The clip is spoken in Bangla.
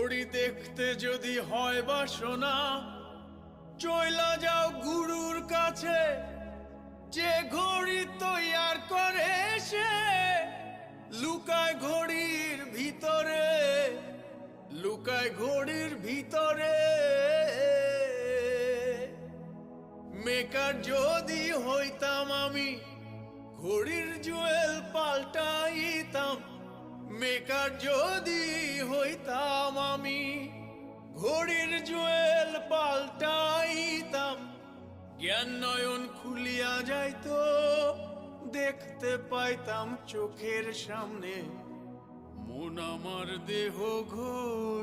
ঘড়ি দেখতে যদি হয় বাসনা, চইলা যাও গুরুর কাছে। যে ঘড়ি তৈয়ার করে সে লুকায় ঘড়ির ভিতরে, লুকায় ঘড়ির ভিতরে। মেকার যদি হইতাম আমি, ঘড়ির জুয়েল পাল্টাইতাম। মেকার যদি হইতাম আমি, ঘড়ির জুয়েল পাল্টাইতাম। জ্ঞান নয়ন খুলিয়া যাইতো, দেখতে পাইতাম চোখের সামনে। মন আমার দেহ ঘড়ি।